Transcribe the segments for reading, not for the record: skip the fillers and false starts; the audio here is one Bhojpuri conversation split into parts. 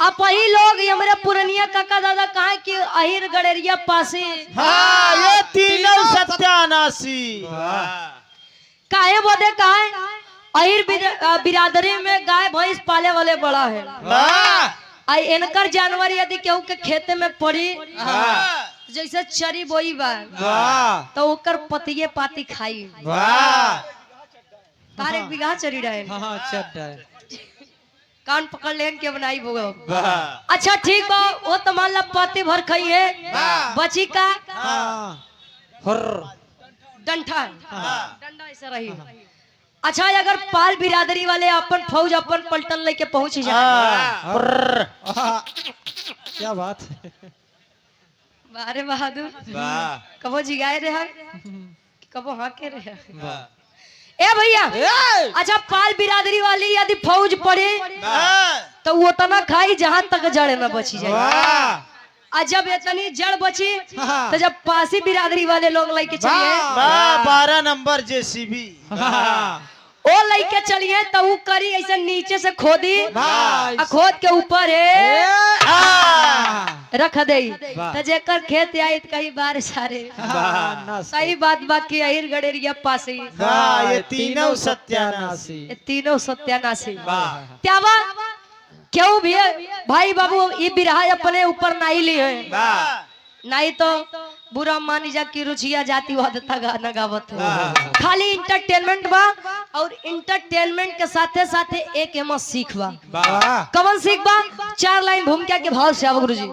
आप ही लोग ये मेरे पुरनिया काका दादा कहा कि अहिर गड़ेरिया पासे हाँ ये तीनों सत्यानाशी काहे बोले कहा अहिर बिरादरी में गाय भैंस पाले वाले बड़ा है। आई इनकर जानवर यदि केहू के खेते में पड़ी जैसे चरी बोई बा तो ओकर पतिये पाती खाई तार एक बीघा चरी रहे कान पकड़ लेन के बनाई बोगा। अच्छा ठीक बा वो तो मान ला पाती भर खाई है बची का डंठा डंडा ऐसा रही। अच्छा अगर पाल बिरादरी वाले अपन फौज अपन पलटन लेके पहुंच जाए क्या बात है। बारे बहादुर कबो जिगाए रहे कबो हाके रहे ए भैया। अच्छा पाल बिरादरी वाली यदि फौज पड़े तो वो तना खाई जहां तक जड़ न बची जाए। और जब इतनी जड़ बची तो जब पासी बिरादरी वाले लोग लेके चलिए 12 नंबर जेसीबी ओ लेके चलिए तो वो करी ऐसे नीचे से खोदी खोद के ऊपर है रख दे तो जेकर खेत आई तो कई बार सारे सही बात बाकी अहिर गड़ेरिया पासी ये तीनों सत्यानाशी ये तीनों सत्यानाशी त्यावा क्यों भी भाई बाबू ये बिरहा अपने ऊपर नहीं लिए नहीं तो बुरा मान जा की रुचिया जाती था गाना गावत खाली इंटरटेनमेंट बा और इंटरटेनमेंट के साथे साथे एक एम सीख बा कवन सीख बा 4 लाइन भूमिका के भाव से गुरु जी।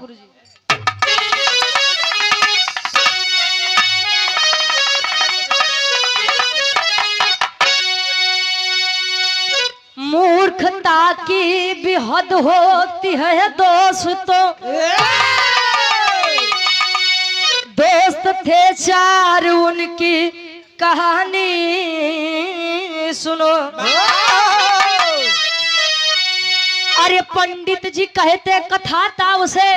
मूर्खता की भी हद होती है दोस्तों दोस्त थे 4 उनकी कहानी सुनो। अरे पंडित जी कहते कथा था उसे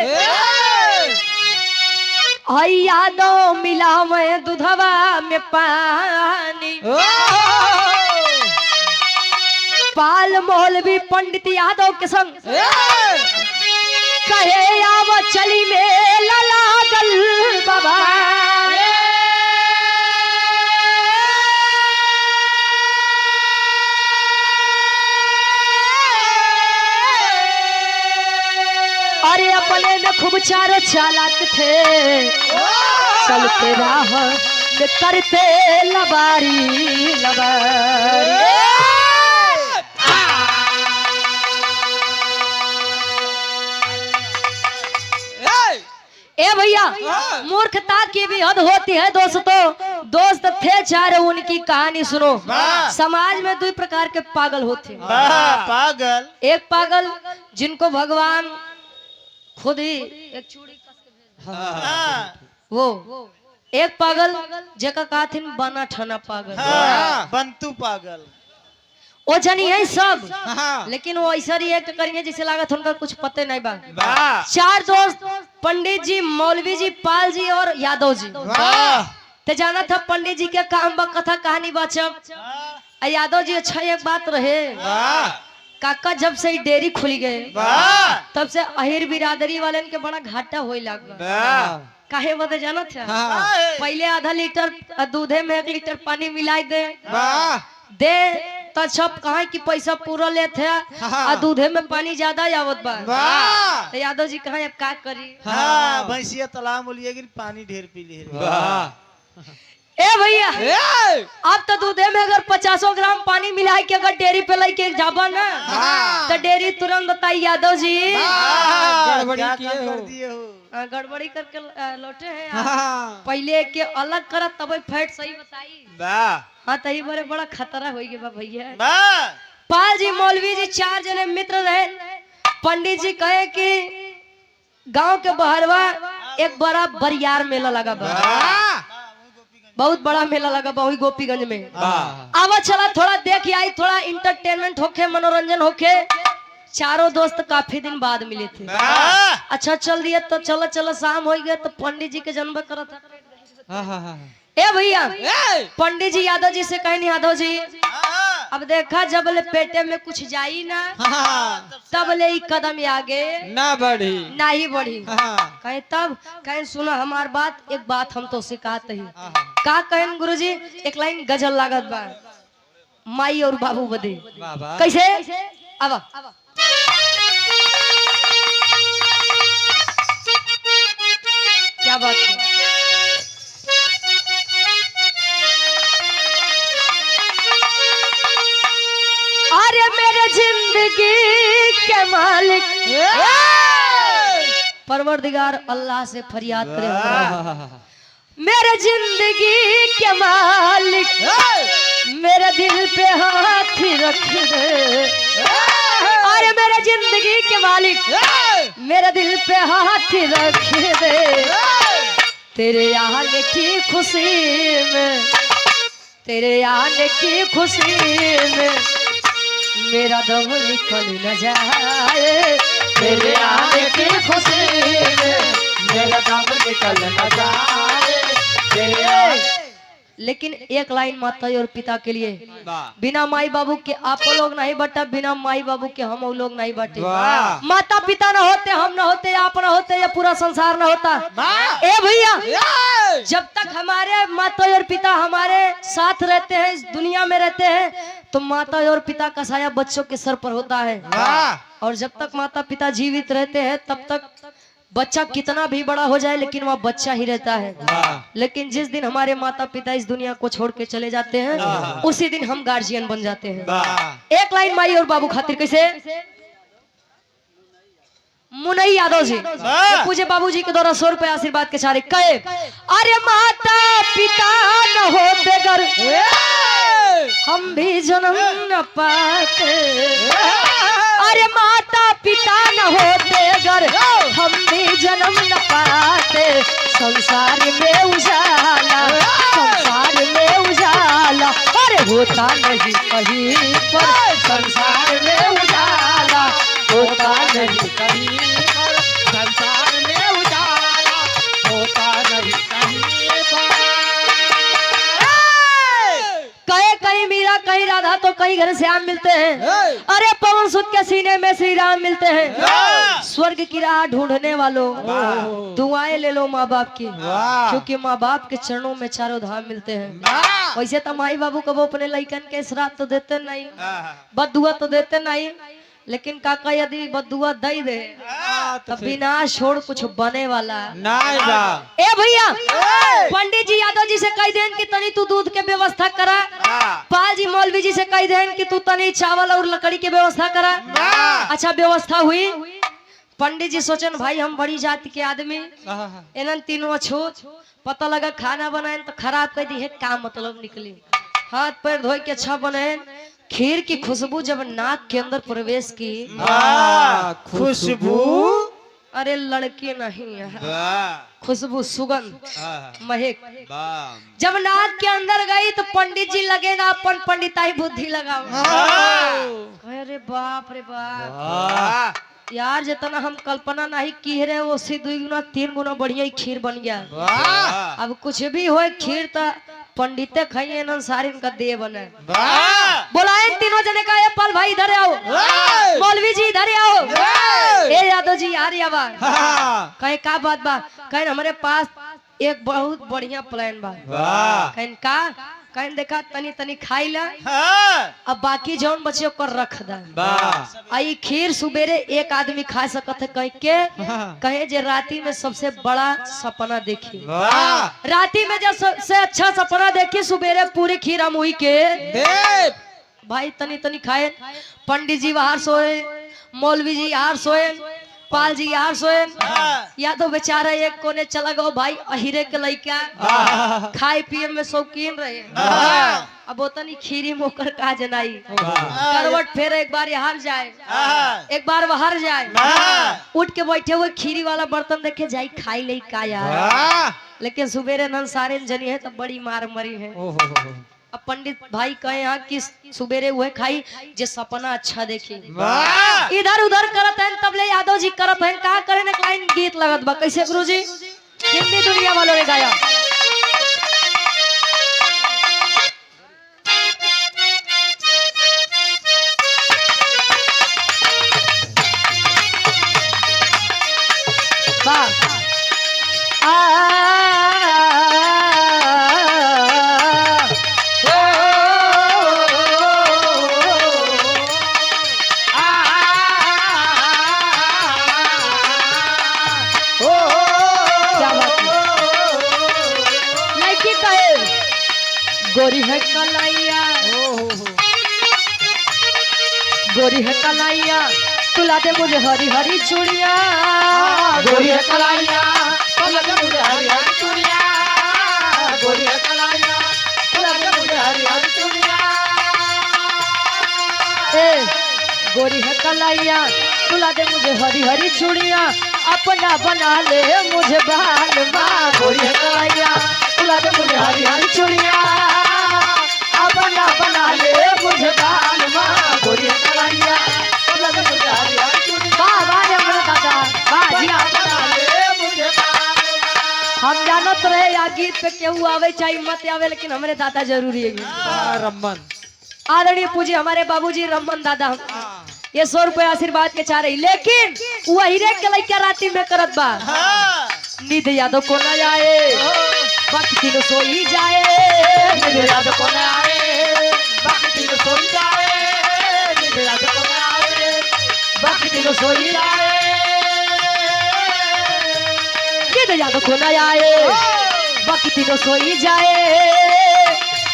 यादों मिला मैं दूधवा में पानी पाल मौलवी पंडित यादव के संग कहे आव चली मेला लागल बाबा अरे अपने में खूब 4 चालाक थे चलते राह में करते लबारी लबारी। ए भैया मूर्खता की भी हद होती है दोस्तों दोस्त थे 4 उनकी कहानी सुनो। समाज में 2 प्रकार के पागल होते पागल एक पागल जिनको भगवान खुद ही एक चूड़ी कस के वो एक पागल जेका कहथिन बना ठना पागल बंतु पागल वो जनी है सब लेकिन वो ऐसा ही एक करेंगे जिसे लागत उनका कुछ पते नहीं बा। 4 दोस्त पंडित जी मौलवी जी पाल जी और यादव जी ते जाना था पंडित जी के काम बा कथा कहानी बाचब यादव जी अच्छा एक बात रहे काका जब से डेयरी खुली गए तब से अहिर बिरादरी वाले के बड़ा घाटा होई लाग काहे बता जाना था पहले आधा लीटर दूधे में 1 लीटर पानी मिलाई दे तो सब कहा कि पैसा पूरा लेते और दूधे में पानी ज्यादा आवत बा तो यादव जी कहा अब का करी भैंसिया तालाब बोलिए पानी ढेर पी ली ए भैया अब तो दूधे में अगर 50 ग्राम पानी मिला के अगर डेयरी पे लाई के जाबा ना तो डेयरी तुरंत बताई यादव जी गड़बड़ी करके लौटे हैं पहले के अलग करा तब फैट सही बताई हाँ तही बड़े बड़ा खतरा हो गया भैया। पाल जी मौलवी जी 4 जने मित्र रहे पंडित जी कहे कि गांव के बहरवा एक बड़ा बरियार मेला लगा बहुत बड़ा मेला लगा वही गोपीगंज में आवा चला थोड़ा देख आई थोड़ा इंटरटेनमेंट होके मनोरंजन होके 4 दोस्त काफी दिन बाद मिले थे। अच्छा चल दिया तो चलो चलो शाम हो गया तो पंडित जी के जन्म करा था ए भैया पंडित जी यादव जी से कहनी यादव जी अब देखा जब ले पेटे में कुछ जाई ना तब ले ही कदम आगे ना बढ़ी। ना ही बढ़ी। हाँ। कहे तब कहे सुना हमार बात, एक बात हम तो सिखाते ही का कहन गुरुजी, एक लाइन गजल लागत बा माई और बाबू बदे। बाबा कैसे अब क्या बात है। अरे मेरे जिंदगी के मालिक परवरदिगार अल्लाह से फरियाद करे, मेरे जिंदगी के मालिक मेरे दिल पे हाथ रख दे। अरे मेरे जिंदगी के मालिक मेरे दिल पे हाथ रख दे। तेरे आने की खुशी में, तेरे आने की खुशी में मेरा दम निकल न जाए। तेरे आने की खुशी में मेरा दम निकल न जाए। लेकिन एक लाइन माता और पिता के लिए, बिना माई बाबू के आप लोग नहीं बटा, बिना माई बाबू के हम लोग नहीं बटे। माता पिता ना होते, हम ना होते, आप ना होते, या पूरा संसार ना होता। ए भैया, जब तक हमारे माता और पिता हमारे साथ रहते हैं, इस दुनिया में रहते हैं, तो माता और पिता का साया बच्चों के सर पर होता है। और जब तक माता पिता जीवित रहते हैं तब तक बच्चा कितना भी बड़ा हो जाए लेकिन वह बच्चा ही रहता है। लेकिन जिस दिन हमारे माता पिता इस दुनिया को छोड़ के चले जाते हैं उसी दिन हम गार्जियन बन जाते हैं। एक लाइन माई और बाबू खातिर कैसे, मुनई यादव जी पूजे बाबूजी के द्वारा 100 रुपए आशीर्वाद के चारे कहे, अरे माता पिता न होते घर हम भी जन्म न पाते। अरे माता पिता न होते घर हम भी जन्म न पाते। संसार में उजाला, संसार में उजाला, अरे होता नहीं कहीं पर। संसार में उजाला होता नहीं कहीं पर। संसार में उजाला होता नहीं कहीं पर। कहीं कहीं मीरा, कहीं राधा, तो कहीं घर श्याम मिलते हैं। अरे पवन सुत के सीने में श्री राम मिलते हैं। स्वर्ग की राह ढूंढने वालों दुआएं ले लो माँ बाप की, क्योंकि माँ बाप के चरणों में चारों धाम मिलते हैं। वैसे तो माई बाबू कबो अपने लइकन के श्राद्ध तो देते नहीं, बदुआ तो देते नहीं, लेकिन काका यदि बदुआ दे दे तो बिना छोड़ कुछ बने वाला नहीं बा। ए भैया, पंडित जी यादव जी से कह देन कि तनी तू दूध के व्यवस्था करा। पाल जी मौलवी जी से कह देन कि तू तनी चावल और लकड़ी के व्यवस्था करा। अच्छा व्यवस्था हुई। पंडित जी सोचन भाई हम बड़ी जाति के आदमी, इन्हन तीनों छूत पता लगा खाना बनाए तो खराब कर दी है, का मतलब निकली। हाथ पैर धोए के अच्छा बने। खीर की खुशबू जब नाक के अंदर प्रवेश की, खुशबू, अरे लड़की नहीं है, खुशबू, सुगंध, महक जब नाक के अंदर गई तो पंडित जी लगे ना अपन पंडिताई बुद्धि लगाओ। अरे बाप रे बाप यार, जितना हम कल्पना नहीं की रहे वो से 2 गुना 3 गुना बढ़िया ही खीर बन गया। अब कुछ भी हो खीर तो पंडिते खाइए न सारी इनका दे बने। बोलाए तीनों जने का, पल भाई इधर आओ, मौलवी जी इधर आओ, ए यादव जी यार याबा कहे का बात बा। कहे हमारे पास एक बहुत बढ़िया प्लान बा। कहे का, कहे देखा तनी तनी खाई ला, अब बाकी जौन बचे ओकर रख दा। आई खीर सुबेरे एक आदमी खा सकत है। कह के कहे जे राती में सबसे बड़ा सपना देखी, राती में जब सबसे अच्छा सपना देखी सुबेरे पूरी खीर हम हुई के भाई तनी तनी खाए। पंडित जी बाहर सोए, मौलवी जी यार सोए, पाल जी यार सोए, या तो बेचारा एक कोने चला गो भाई अहिरे के लइका खाए पिए में शौकीन रहे। अब वो तनी खीरी मोकर का जनाई करवट फेर, एक बार यहाँ जाए एक बार बाहर जाए, उठ के बैठे हुए खीरी वाला बर्तन देखे जाई खाई ले का यार। लेकिन सुबेरे नन सारे जनी है तो बड़ी मार मरी है। अब पंडित भाई कहे यहाँ कि सुबेरे हुए खाई जे सपना अच्छा देखी। इधर उधर करत है तब ले यादव जी करत है का करे ने लाइन गीत लगत बा। कैसे गुरुजी, हिंदी दुनिया वालों ने गाया। कलाइया गोरी है कलाइया तुला दे मुझे हरी हरी चूड़िया गोरी है कलाइया तुला दे मुझे हरी हरी चूड़िया गोरी है कलाइया तुला दे मुझे हरी हरी चूड़िया ए गोरी है कलाइया तुला दे मुझे हरी हरी चूड़िया अपना बना ले मुझे बाल माँ गोरी है कलाइया तुला दे मुझे हरी हरी चूड़िया अपना बना ले मुझे बाल माँ गोरी है कलाइया तुला दे मुझे हरी हरी चूड़िया वाह वाह रे मेरा दादा वाह जी बना ले मुझे बाल माँ। हम जानत रहे या गीत पे केहू आवे चाहे मत आवे लेकिन हमारे दादा जरूरी है रमन आदरणीय पूजी हमारे बाबूजी रमन दादा ये 100 रुपए आशीर्वाद के चाह रही लेकिन वही रे के लइका राती में करत बा नींद यादों को न आए वक्त दिन सोई जाए मुझे याद को न आए बाकी दिन सोई जाए मुझे याद को न आए बाकी दिन सोई जाए नींद यादों को न आए वक्त दिन सोई जाए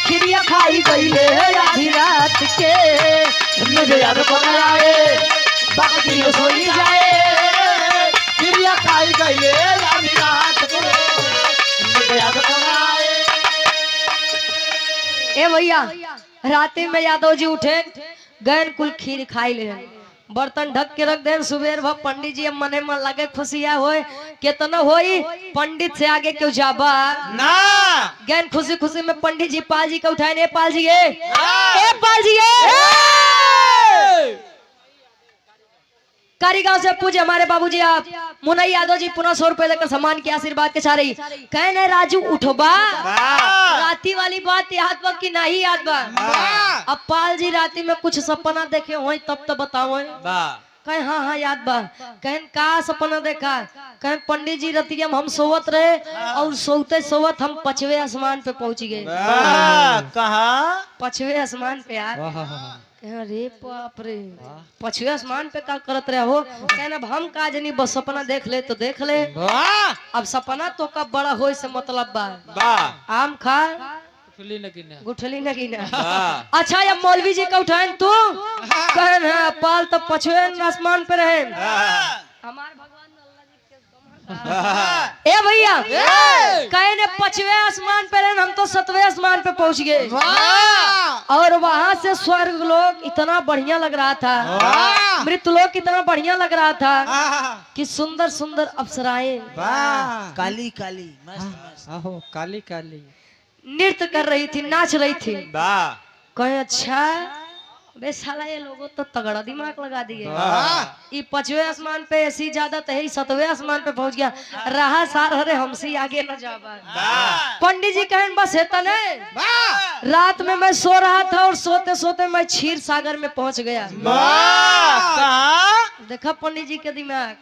खिरिया खाई गई ले आधी रात के मुझे याद को न आए बाकी दिन सोई जाए चिड़िया खाई गई रानी रात को मुझे याद को न आए। ए भैया राते में यादव जी उठे गैन कुल खीर खाई ले बर्तन ढक के रख दे सुबेर भर पंडित जी मने मन लगे खुशिया होए केतना होई पंडित से आगे क्यों जाबा ना गैन खुशी खुशी में पंडित जी पाल जी का उठाए ने पाल जी ए पाल जी कारीगांव से पूजे हमारे बाबूजी आप मुनई यादव जी पुनः 100 रुपए लेकर सम्मान के आशीर्वाद के चाह रही कहने राजू उठोबा राती वाली बात याद बा कि नहीं याद बा अब पाल जी राती में कुछ सपना देखे हो तब तो बताओ कहे हाँ हाँ याद बा कहन का सपना देखा कहे पंडित जी रतिया में हम सोवत रहे और सोते सोवत हम 5वें आसमान पे पहुंच गए कहा 5वें आसमान पे यार अरे बाप रे 5वें आसमान पे का करत रहे हो कहना अब हम का जनी बस सपना देख ले तो देख ले अब सपना तो कब बड़ा होए से मतलब बा आम खा गुठली न गिना अच्छा अब मौलवी जी का उठाएं तू कहन है पाल तो 5वें आसमान पे रहे हमारे भगवान ए भैया कहे ने 5वें आसमान पे रहे हम तो 7वें आसमान पे पहुंच गए और वहां से स्वर्ग लोग इतना बढ़िया लग रहा था मृत लोग इतना बढ़िया लग रहा था कि सुंदर सुंदर अप्सराएं काली काली मस्त आहो काली काली नृत्य कर रही थी नाच रही थी कहे अच्छा बे साला ये लोगों तो तगड़ा दिमाग लगा दिए ये 5वें आसमान पे ऐसी ज्यादा तो 7वें आसमान पे पहुंच गया रहा सार हरे हमसे आगे न जाबा पंडित जी कहन बस हेता नहीं रात में मैं सो रहा था और सोते सोते मैं क्षीर सागर में पहुंच गया देखा पंडित जी के दिमाग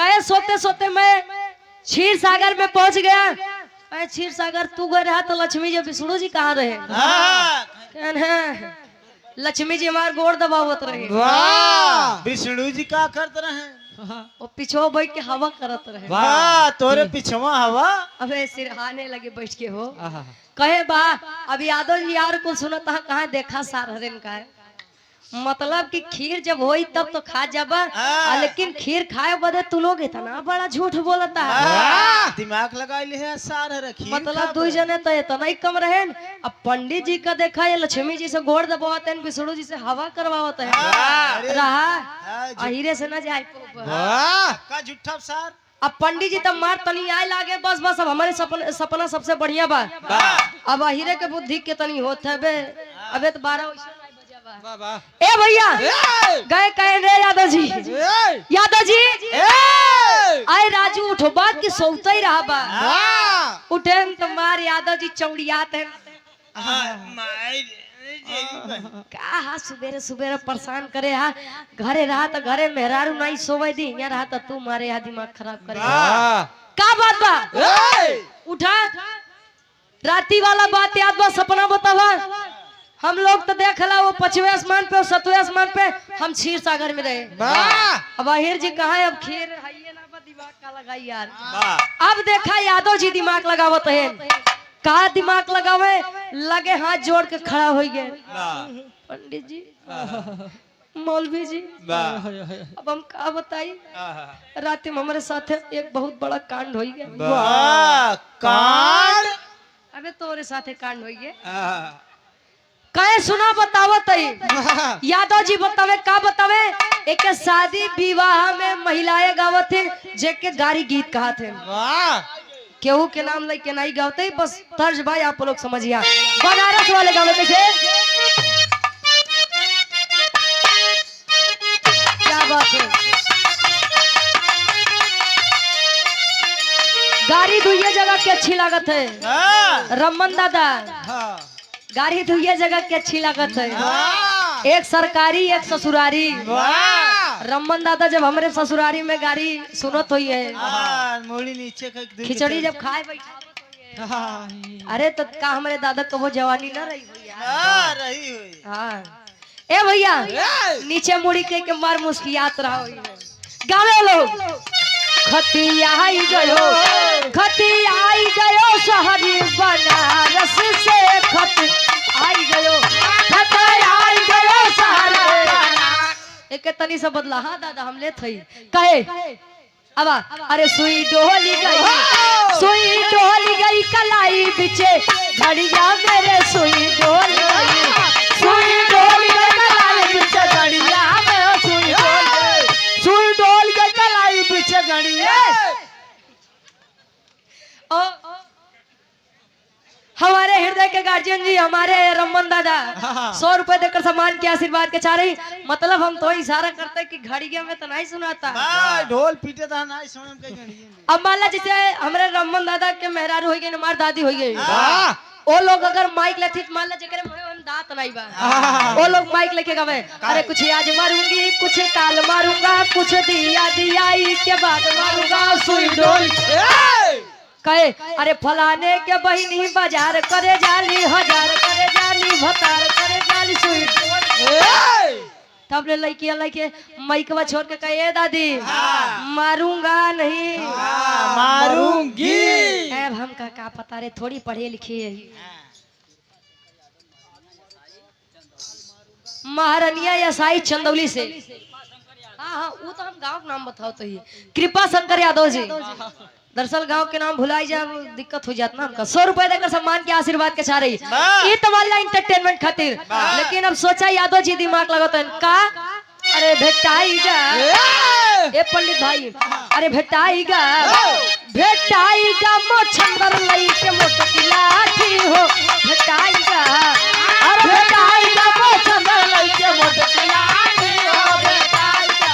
कहे सोते सोते मैं क्षीर सागर में पहुंच गया अरे क्षीर सागर तू गए रहा तो लक्ष्मी जी विष्णु जी कहाँ रहे लक्ष्मी जी हमारे गोड़ दबावत रहे विष्णु जी का करते रहे वो पिछो बैठ के हवा करत रहे वाह तोरे पिछवा हवा अबे सिरहाने लगे बैठ के हो कहे बा अब यादव जी यार को सुनता कहाँ देखा सार हरेन का है मतलब कि खीर जब होई तब तो खा जाबा लेकिन खीर खाए बदे तू लोग इतना बड़ा झूठ बोलता है दिमाग लगा ले है सार रखी मतलब 2 जने तो इतना ही कम रहे अब पंडित जी का देखा ये लक्ष्मी जी से गोड़ दबावते हैं विष्णु जी से हवा करवाते हैं रहा अहिरे से न जाए का झूठा सार अब पंडित जी तब मार तनी आए लागे बस बस अब हमारे सपना सबसे बढ़िया बा अब अहिरे के बुद्धि के तनी होते है बे अबे तो 12 ए भैया गए कहे रे यादव जी आए राजू उठो बात की सोचता ही रहा बा उठे तुम्हारे यादव जी चौड़ियात है का सुबेरे सुबेरे परेशान करे हा घरे रहा तो घरे मेहरारू नहीं सोवे दी यहाँ रहा तो तू मारे यहाँ दिमाग खराब करे का बात बा उठा राती वाला बात याद बा सपना बतावा हम लोग तो देखला वो 5वें आसमान पे और 7वें आसमान पे हम क्षीर सागर में रहे अब अहिर जी कहा है अब खीर है ना दिमाग का लगाई यार अब देखा यादव जी दिमाग लगावत है का दिमाग लगावे लगे हाथ जोड़ के खड़ा हो गए पंडित जी मौलवी जी अब हम का बताई रात में हमारे साथ एक बहुत बड़ा कांड हो गया। वाह कांड अबे तोरे साथे कांड हो गया कहे सुना बतावत यादव जी बतावे का बतावे एक शादी विवाह में महिलाएं गावत थे जेके गारी गीत कहा थे वाह केहू के नाम लेके नहीं गावते बस तर्ज भाई आप लोग समझिए बनारस वाले गावे कैसे क्या बात है गाड़ी दुइये जगह की अच्छी लागत है रमन दादा गाड़ी दुइये जगह की अच्छी लागत है एक सरकारी एक ससुरारी रमन दादा जब हमारे ससुरारी में गाड़ी सुनत हुई है मोड़ी नीचे का खिचड़ी जब खाए बैठा अरे तो का हमारे दादा को वो जवानी ना रही भैया रही हुई हाँ ए भैया नीचे मुड़ी के मार मुस्कियात रहा हुई गावे लोग खतिया शहरी बनारस से खत आई गयो एक तनी से बदला हाँ दादा हम ले थई कहे अब अरे सुई डोली गई कलाई बिचे घड़िया मेरे सुई डोली गई कलाई बिचे घड़िया मेरे सुई डोल गई कलाई बिचे घड़िया हमारे हृदय के गार्जियन जी हमारे रमन दादा 100 रुपए देकर सम्मान के आशीर्वाद के चाह रही मतलब हम तो इशारा करते कि घड़िया में तो नहीं सुनाता ढोल पीटे था नहीं सुन के घड़िया अब मान ला जैसे हमारे रमन दादा के मेहरारू हो गई हमार दादी हो गई वो लोग अगर माइक लेती तो मान ला जगह में दांत नहीं बा वो लोग माइक लेके गए अरे कुछ आज मारूंगी कुछ काल मारूंगा कुछ दिया के बाद मारूंगा सुई डोल कहे अरे फलाने के बहिनी बाजार करे जाली हजार करे जाली भतार करे जाली सुई तब ले लइके माइकवा छोड़ के कहे दादी मारूंगा नहीं मारूंगी अब हम का पता रे थोड़ी पढ़े लिखे है महारानिया यसाई चंदौली से हाँ वो तो हम गांव का नाम बताओ तो ही कृपा शंकर यादव जी दरअसल गांव के नाम भुलाई जा दिक्कत हो जाता ना हमका 100 रुपए देकर सम्मान के आशीर्वाद के चाह रही ये तुम्हारा इंटरटेनमेंट खातिर लेकिन अब सोचा यादव जी दिमाग लगाते हैं का अरे भेटाईगा ए पंडित भाई अरे भेटाईगा मोछंदर लई के मोटकी लाठी हो भेटाईगा अरे भेटाईगा मोछंदर लई के मोटकी लाठी हो भेटाईगा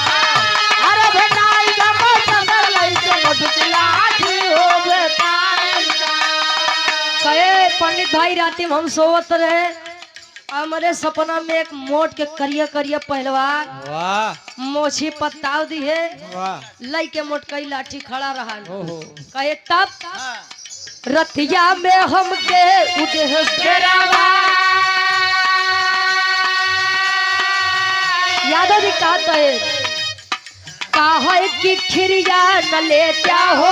अरे भेटाईगा मोछंदर लई के मोटकी लाठी हो भेटाईगा कहे पंडित भाई राती में हम सोवत रहे हमारे सपना में एक मोट के करिया करिया पहलवान वाह मोछी पत्ताव दी है वाह लई के मोटकई लाठी खड़ा रहा कहे तब रथिया में हम के उदेह यादव जी का है कि खिरिया न ले क्या हो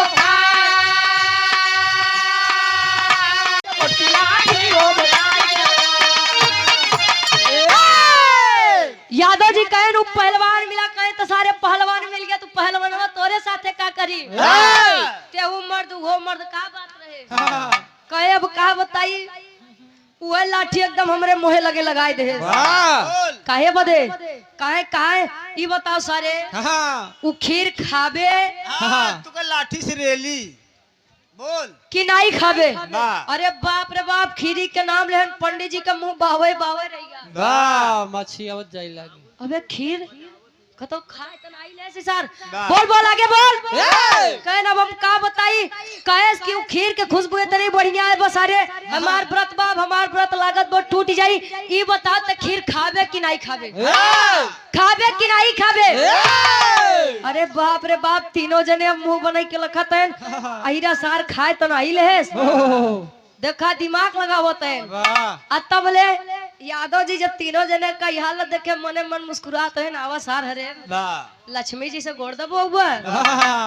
यादव जी कहे नु पहलवान मिला कहे तो सारे पहलवान मिल गया तू पहलवान तोरे साथे का करी ते वो मर्द का बात रहे कहे अब का बताई वो लाठी एकदम हमरे मुहे लगे लगाए दे काहे बदे काहे ई बताओ सारे उ खीर खाबे तू लाठी से रेली बोल कि नहीं खाबे अरे बाप रे बाप खीरी के नाम ले पंडित जी का मुंह बावे रहेगा मच्छी आवत जाई लागी अबे खीर कतो खाए त नहीं ले सर बोल आगे बोल कहे ना हम का बताई कहे कि खीर के खुशबू इतनी बढ़िया है बस अरे हमार व्रत लागत बहुत टूट जाई ई बता त खीर खाबे कि नहीं खाबे कि नहीं खाबे अरे बाप रे बाप तीनों जने मुंह बनाई के लखत है अहिरा सार खाए त नहीं ले देखा दिमाग लगावत है तब ले यादव जी जब तीनों जने का हालत देखे मने मन मुस्कुराते हैं नावा सार हरे लक्ष्मी जी से गोड़ दबो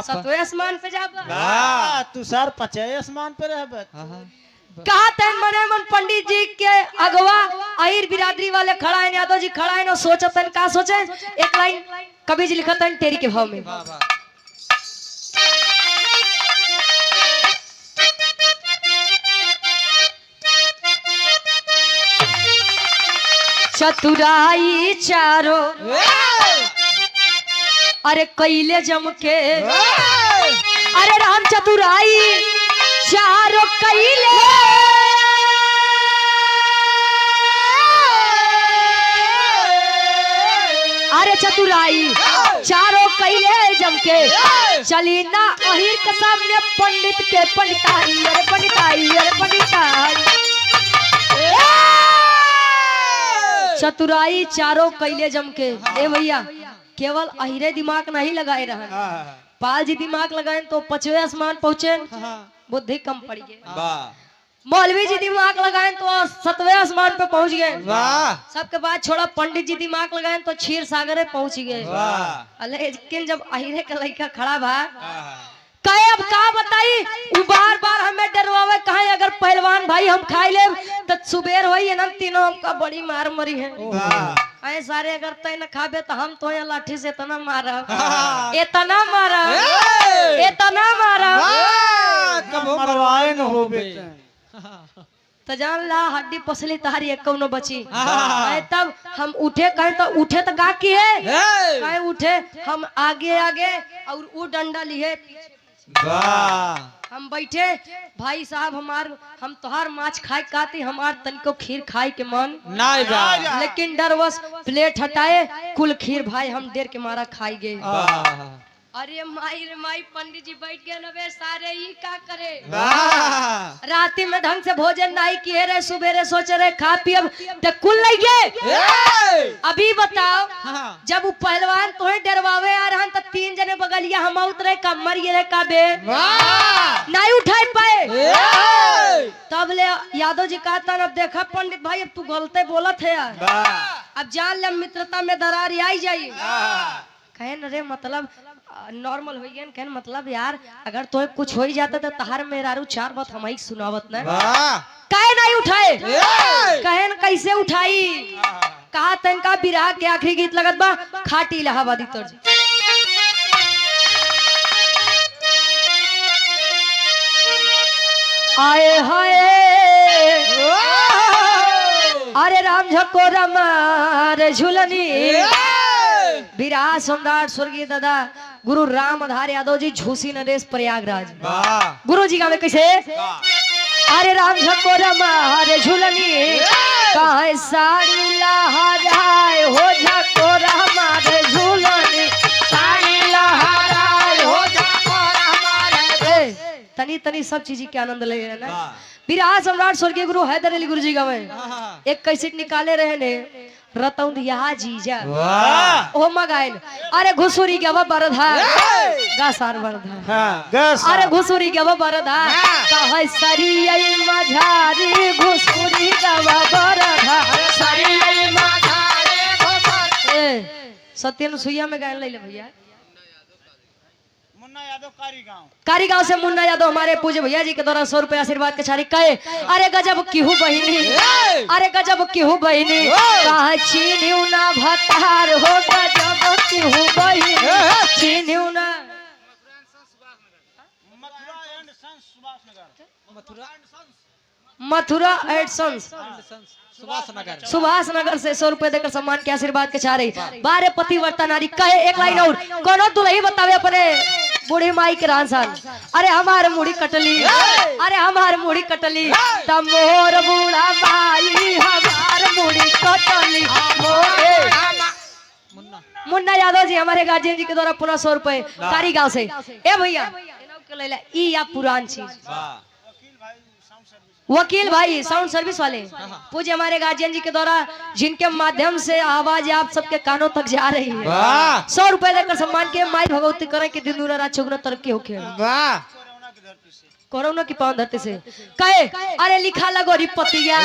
सतवे आसमान पे जा तू सार पचे आसमान पे रह कहा तैन मने मन पंडित जी के अगवा अहिर बिरादरी वाले खड़ा है, यादव जी खड़ा है, सोचतन का सोचे। एक लाइन कवि जी लिखत है तेरी के भाव में। चतुराई चारो अरे कैले जम के, अरे राम चतुराई चारो कैले, अरे चतुराई चारो कैले जम के, चली ना अहिर के सामने पंडित के पंडिताई, अरे पंडिताई, अरे पंडिताई। चतुराई चारों कैले जम के। ए भैया केवल अहिरे दिमाग नहीं लगाए रहन, पाल जी दिमाग लगाए तो 5वें आसमान पहुंचे, बुद्धि कम पड़ गए। मौलवी जी दिमाग लगाए तो 7वें आसमान पे पहुंच गए। सबके बाद छोड़ा पंडित जी दिमाग लगाए तो क्षीर सागर पहुंच गए। लेकिन जब अहिरे का लड़का खड़ा भा कहे अब का बताई, वो बार बार हमें डरवावे, कहे अगर पहलवान भाई हम खाई ले तो सुबेर होई ना तीनों हमका बड़ी मार मरी है। कहे सारे अगर तय न खाबे तो हम तो यहाँ लाठी से इतना मारा, इतना मारा, इतना मारा, कब मरवाए न हो बेटे। तो जान ला हड्डी पसली तारी एक न बची। तब हम उठे, कहे तो उठे तो गा की है, कहे उठे हम आगे आगे और वो डंडा लिए हम बैठे। भाई साहब हम तोहार माछ खाए खाती, हमार तनिको खीर खाए के मन नहीं, लेकिन डरवश प्लेट हटाए, कुल खीर भाई हम देर के मारा खाई गए। अरे माई रे माई, पंडित जी बैठ गए नवे सारे ही का करे। राती में ढंग से भोजन नहीं किए रे, सुबेरे सोचे रहे खा पी, अब कुल नहीं गए। अभी बताओ जब वो पहलवान तुम्हें डरवावे आ रहा तो 3 जने बगलिया हम उतरे का मर गए का बे नहीं उठाए पाए। तब ले यादव जी कहता अब देखा पंडित भाई अब तू गलते बोलत है यार, अब जान ले मित्रता में दरार आई जाई। कहे न रे मतलब नॉर्मल हो गया, कहन मतलब यार अगर तो कुछ हो ही जाता तो तहार मेरारू 4 बात हम ही सुनावत ना, कहे नहीं उठाए, कहन कैसे उठाई। कहा तनका विराह के आखिरी गीत लगत बा खाटी इलाहाबादी तर्ज। आए हाय अरे राम झको रमार झुलनी, विराह सम्राट स्वर्गीय दादा गुरु रामधार यादव जी झूसी नरेश प्रयागराज। गुरु जी गावे कैसे, अरे राम झको रमार झुलनी, कहे साड़ी लहराए हो झको रमार झुलनी, साड़ी लहराए हो झको रमार। तनी तनी सब चीज के आनंद ले रहे ना। विराह सम्राट स्वर्गीय गुरु हैदर अली गुरु जी गावे एक कैसेट निकाले रहे ने, रतौंधिया जीजा ओ मगाइल, अरे घुसुरी गवा बरधा गा सार बरधा, अरे घुसुरी गवा बरधा, कहे सरियै मझारी घुसुरी गवा बरधा, सरियै मझारी घुसुरी। सत्यन सुइया में गायन ले ले भैया। मुन्ना यादव कारी गांव से मुन्ना यादव हमारे पूज्य भैया जी के द्वारा 100 रुपए आशीर्वाद के छारी कहे, अरे गजब किहू बहिनी, अरे गजब किहू बहिनी, कहा चीन्यू ना भतार हो, गजब किहू बहिनी, चीन्यू ना। मथुरा एंड सन्स सुभाष नगर से 100 रुपए देकर सम्मान के आशीर्वाद के चाह रही। 12 पतिव्रता नारी कहे एक लाइन और, कोनो दुल्ही बतावे अपने बूढ़ी माई के रानसान, अरे हमार मुड़ी कटली, अरे हमार मुड़ी कटली, तमोर बूढ़ा माई हमार मुड़ी कटली। मुन्ना यादव जी हमारे गार्जियन जी के द्वारा पुनः 100 रुपए कारी गांव से। ए भैया ई या पुरान चीज वकील भाई साउंड सर्विस वाले पूज्य हमारे गार्जियन जी के द्वारा जिनके माध्यम से आवाज आप सबके कानों तक जा रही है, 100 रुपए देकर सम्मान के माई भगवती करें कि दिन रात चौगुना तरक्की होके कोरोना की पावन धरती से कहे, अरे लिखा लगोरी पतिया,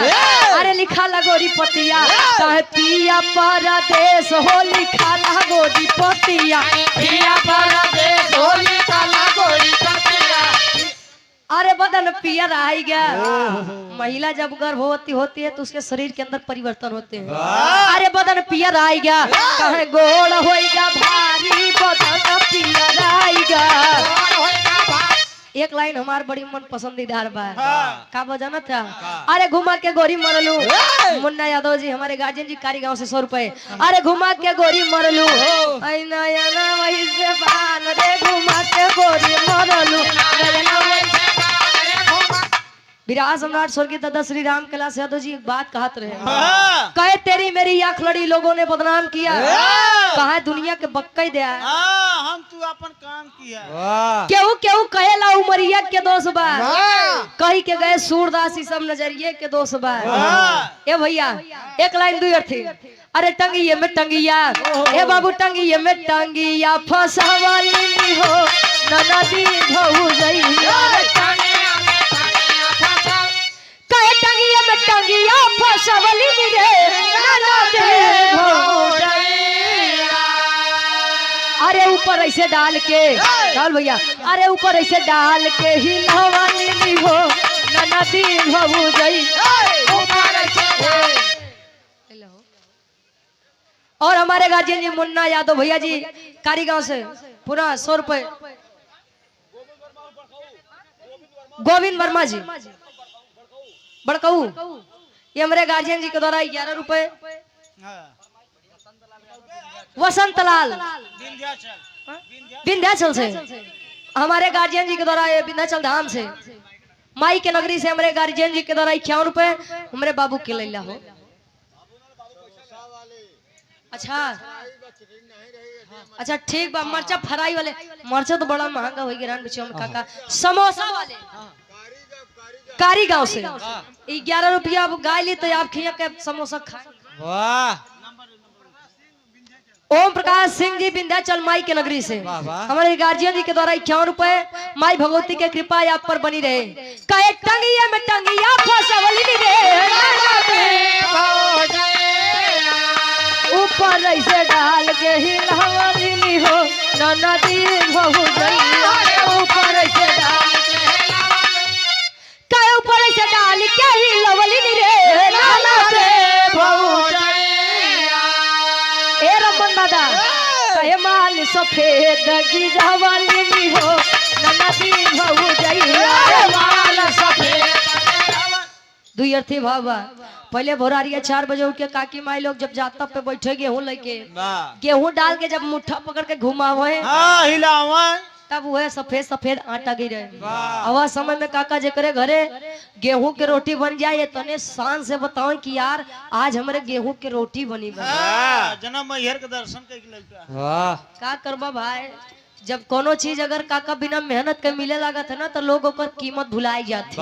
अरे लिखा लगोरी पतिया, कहे पिया परदेश हो, लिखा लगोरी पतिया, पिया परदेश हो, लिखा लगोरी पतिया। अरे बदन पियर आई गया। महिला जब गर्भवती होती है तो उसके शरीर के अंदर परिवर्तन होते हैं। अरे बदन पियर आई गया, कहे गोड़ होइगा भारी, बदन पियर आई गया। एक लाइन हमार बड़ी मन पसंदीदार बा। का बजाना था? अरे घुमा के गोरी मरलू। मुन्ना यादव जी हमारे गार्जियन जी कारी गांव से 100 रुपए। अरे घुमा के गोरी मरलू, वही से बान रे, घुमा के गोरी मरलू। विराट सम्राट स्वर्गीय दादा श्री राम कैलाश यादव जी एक बात कहत रहे, कहे तेरी मेरी आंख लड़ी लोगों ने बदनाम किया, कहा दुनिया के बक्कई दिया, हम तू अपन काम किया। केहू केहू कहेला उमरिया के दोष बा, कही के गए सूरदास ई सब नजरिए के दोष बा। ए भैया एक लाइन दुई अर्थी। अरे टंगिए में टंगिया, ए बाबू टंगिए में टंगिया, फसावली हो नदी भऊ जइया। कहे टंगिए में टंगिया, फसावली रे नदी भऊ जइया। अरे ऊपर ऐसे डाल के डाल भैया, अरे ऊपर ऐसे डाल के हिलवानी हो नदी भऊ जई। और हमारे गार्जियन जी मुन्ना यादव भैया जी कारीगांव से पूरा 100 रुपए। गोविंद वर्मा जी बड़कऊ, ये हमारे गार्जियन जी के द्वारा 11 रुपए। वसंत लाल विंध्याचल से हमारे गार्जियन जी के द्वारा विंध्याचल धाम से, माई के नगरी से हमारे गार्जियन जी के द्वारा 51 रुपए। हमारे बाबू के लैला हो। अच्छा ठीक बा। मरचा फ्राई वाले, मरचा तो बड़ा महंगा हो गया बिचो में काका। समोसा वाले कारी गांव से 11 रुपया अब गाय ली तो आप खिया के समोसा खाए। ओम प्रकाश सिंह जी विंध्याचल माई के नगरी से हमारे गार्जियन जी के द्वारा 51 रुपए। माई भगवती के कृपा आप पर बनी रहे। कहे टंगिया में टंगिया, फसावली रे ऊपर ऐसे डाल के हिलवानी हो नदी भऊ जइया। ऊपर ऐसे डाल के, ऊपर ऐसे डाल के हिलवानी रे नदी भऊ जइया। ए रमन दादा कहे माल सफेद गिरवानी हो नदी भऊ जइया। माल सफेद दुई अर्थी बाबा। पहले भोरारिया 4 बजे उठ के काकी माई लोग जब जाता पे बैठे गेहूं लेके, गेहूं डाल के जब मुट्ठा पकड़ के घुमावे तब वह सफेद सफेद आटा गिरे। आवा समय में काका जेकरे घरे गेहूं के रोटी बन जाए तने शान से बताओ कि यार आज हमारे गेहूं के रोटी बनी जना मैहर के दर्शन का करबा भाई। जब कोनो चीज अगर काका बिना मेहनत के मिले लागत है ना तो लोग ओकर कीमत भुलाई जाती।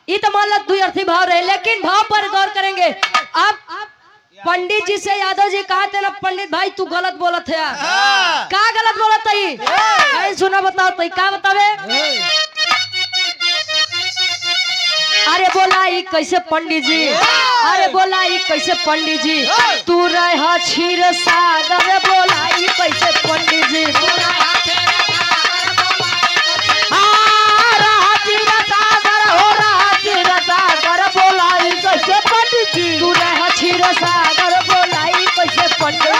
ये तो मान लो दुई अर्थी भाव रहे, लेकिन भाव पर गौर करेंगे। आप पंडित जी से यादव जी कहा थे ना, पंडित भाई तू गलत बोलत है। का गलत बोलत है? सुना बताओ तो का बतावे। अरे बोलाई कैसे पंडित जी, अरे बोलाई कैसे पंडित जी, तू रहा क्षीर सागर, बोलाई कैसे पंडित जी। तू रहा क्षीर सागर, बोलाई कैसे पंडित।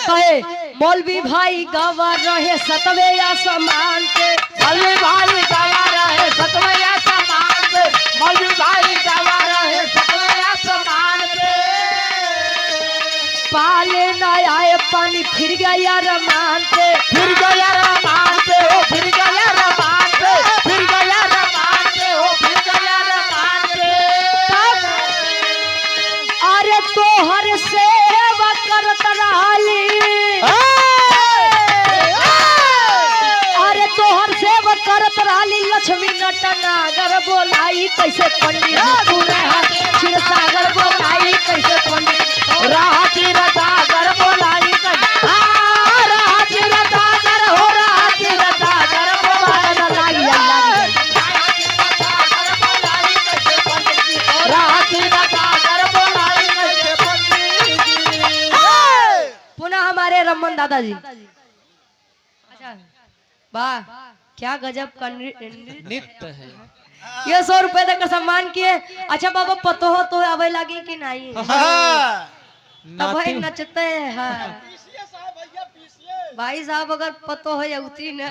कहे मौलवी भाई गवा रहे सतवे आसमान पे, मौलवी भाई गवा रहे सतवे आसमान पे, मौलवी भाई गवा रहे सतवे आसमान पे। पाले न आए पानी फिर गया रमान पे, फिर गया रमान पे, ओ फिर गया रमान पे, फिर गया रमान पे, ओ फिर गया रमान पे। अरे तोहर सेवा करत रहली, अरे तोहर सेवा करत रहली लक्ष्मी नटनागर, बोलाई कैसे पंडित। तू रहा क्षीर सागर, बोलाई कैसे पंडित। रहा क्षीर सागर, बोलाई कैसे, रहा क्षीर सागर, हो रहा क्षीर सागर, बोलाई पुनः हमारे रमन दादाजी वाह क्या गजब का नित्य है। ये 100 रुपए देकर सम्मान किए। अच्छा बाबा पतो हो तो आवे लगी कि नहीं? तब भाई नचते हैं भाई साहब, अगर पतो है उती न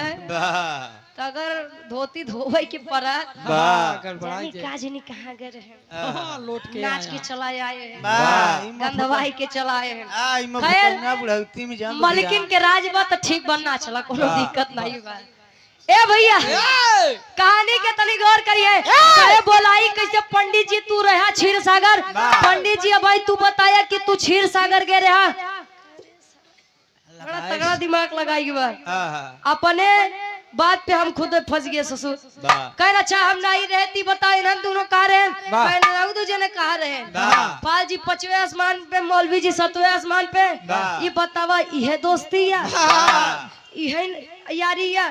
तो अगर धोती धोवे की पड़ा जानी कहाँ गए हैं, लौट के नाच के चलाए आए हैं, वाह गंधवाई के चलाए हैं। इमा खैर, फुकरना बुढ़ौती में जान मालकिन के राज बा तो ठीक बनना चला, कोनो दिक्कत नहीं बा। ए भैया कहानी के तनी गौर करिए। कहे बोलाई कैसे पंडित जी तू रहा क्षीर सागर। पंडित जी भाई तू बताया कि तू क्षीर सागर गए रहा, बड़ा तगड़ा दिमाग लगाई बा। अपने बात पे हम खुद फंस गए ससुर। कह अच्छा हम नहीं रहती बताए हम दोनों कहा रहे दूजे ने कहा रहे पाल जी 5वें आसमान पे, मौलवी जी 7वें आसमान पे। ये बतावा यह दोस्ती या यह यारी या?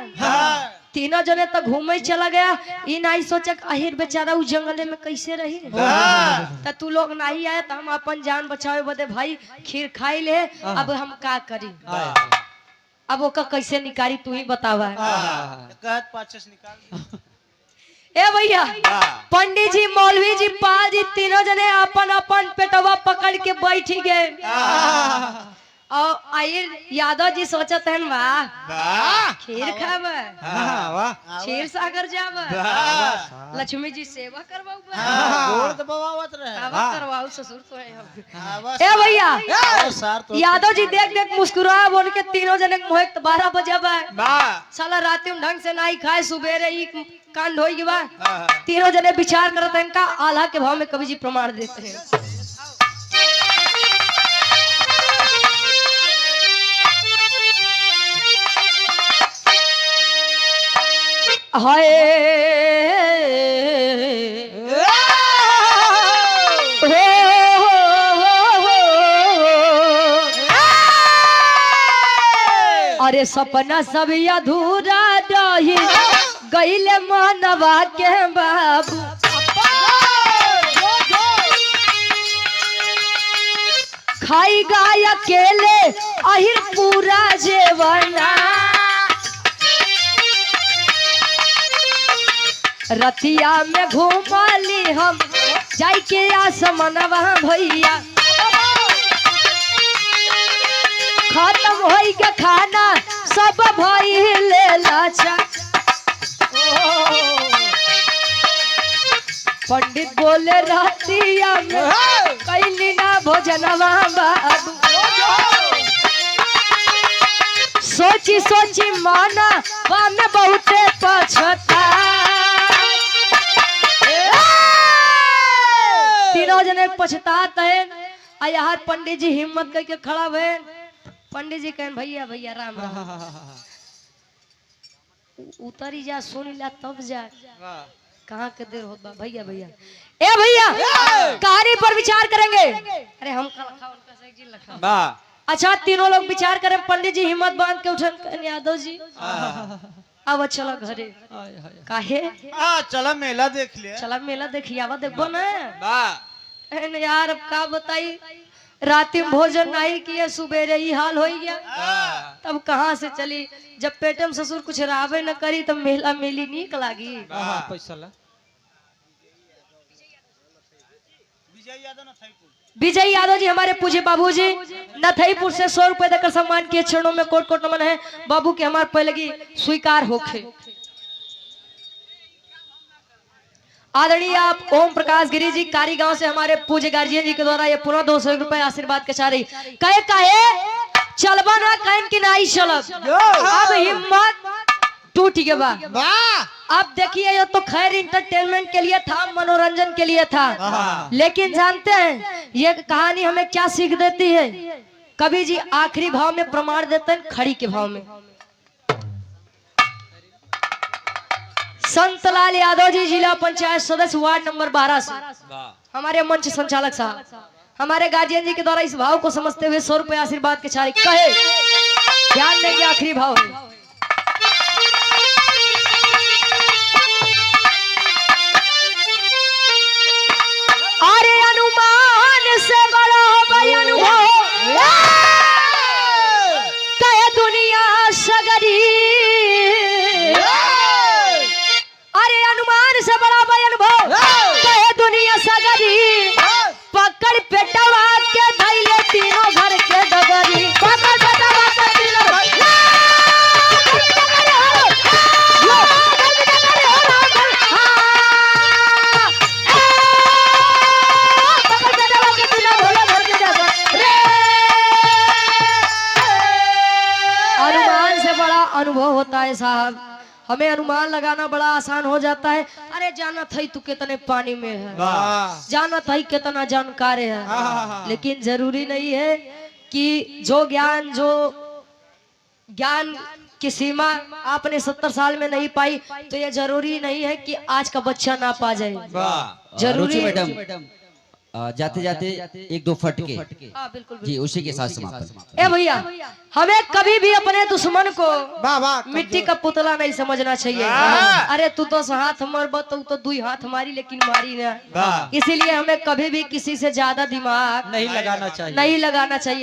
तीनों जने तो घूमे चला गया। ये नहीं सोचा अहिर बेचारा उस जंगले में कैसे रही। तो तू लोग नहीं आए तो हम अपन जान बचावे बदे भाई खीर खाई ले। अब हम का करी, अब ओका कैसे निकाली तू ही बतावा। कहत पाचस निकाल ए भैया पंडित जी मौलवी जी पाल जी तीनों जने अपन अपन पेटवा पकड़ के बैठ गए। और आइर यादव जी सोचत हैं वाह खीर खाब, क्षीर सागर जाब, लक्ष्मी जी सेवा करवाऊ, गोड़ दबावत रहे करवाऊ ससुर तो है। ए भैया यादव जी देख देख मुस्कुरा बोल के तीनों जने मोह 12 बजे साला रात में ढंग से नहीं खाए, सुबेरे ही कांड हो गया। तीनों जने विचार करते हैं का आल्हा के भाव में कवि जी प्रमाण देते हैं। हाय अरे सपना सब अधूरा रही गईले मानवा के बाबू। खाई गाय अकेले अहिर पूरा जेवना, रतिया में घूमली हम जाई के आसमनवा भैया। खत्म हो के खाना सब भइले लाचा। पंडित बोले रतिया में कैली ना भोजनवा बाबू। सोची सोची माना में बहुते पछता। तीनों जने पछतात है। यार पंडित जी हिम्मत करके खड़ा भे। पंडित जी कहें भैया भैया राम राम, उतरी जा सुन ला तब जा, कहाँ के देर होता भैया भैया। ए भैया कहानी पर विचार करेंगे। अरे हम अच्छा तीनों लोग विचार करें। पंडित जी हिम्मत बांध के उठन यादव जी अब चला घरे। काहे चला मेला देख लिया, चला मेला देखियावा देखबो ना यार। अब का बताई रात में भोजन नहीं किए, सुबेरे ही हाल हो गया। तब कहाँ से चली, जब पेटे में ससुर कुछ रावे न करी तब मेला मेली नीक लागी। विजय यादव जी हमारे पूज्य बाबूजी नथईपुर से 100 रुपए देकर सम्मान किए। चरणों में कोट कोट नमन है। बाबू के हमारे पहले की स्वीकार होखे। आदरणीय आप ओम प्रकाश गिरी जी कारी गांव से हमारे पूज्य गार्जियन जी के द्वारा ये पूरा 200 रुपए आशीर्वाद के चारी कहे चलबा ना कहन की नहीं चलब। अब हिम्मत टूट गया। अब देखिए ये तो खैर इंटरटेनमेंट के लिए था, मनोरंजन के लिए था, लेकिन जानते हैं ये कहानी हमें क्या सीख देती है। कवि जी आखिरी भाव में प्रमाण देते हैं खड़ी के भाव में। संतलाल यादव जी जिला पंचायत सदस्य वार्ड नंबर 12 से हमारे मंच संचालक साहब हमारे गार्जियन जी के द्वारा इस भाव को समझते हुए 100 रुपए आशीर्वाद के चारे कहे ध्यान देंगे आखिरी भाव है। अरे अनुमान से बड़ा भाई अनुभव कहे दुनिया सगरी हमें अनुमान लगाना बड़ा आसान हो जाता है। अरे जाना था तू कितने पानी में है, जाना था कितना जानकार है, लेकिन जरूरी नहीं है कि जो ज्ञान की सीमा आपने 70 साल में नहीं पाई तो ये जरूरी नहीं है कि आज का बच्चा ना पा जाए। जरूरी मैडम जाते जाते एक दो फटके हाँ बिल्कुल जी उसी के साथ समापन। ए भैया, हमें कभी भी अपने दुश्मन को वाह वाह मिट्टी का पुतला नहीं समझना चाहिए। अरे तू तो हाथ मरब तो 2 हाथ मारी लेकिन मारी ना। इसीलिए हमें कभी भी किसी से ज्यादा दिमाग नहीं लगाना चाहिए। नहीं लगाना चाहिए।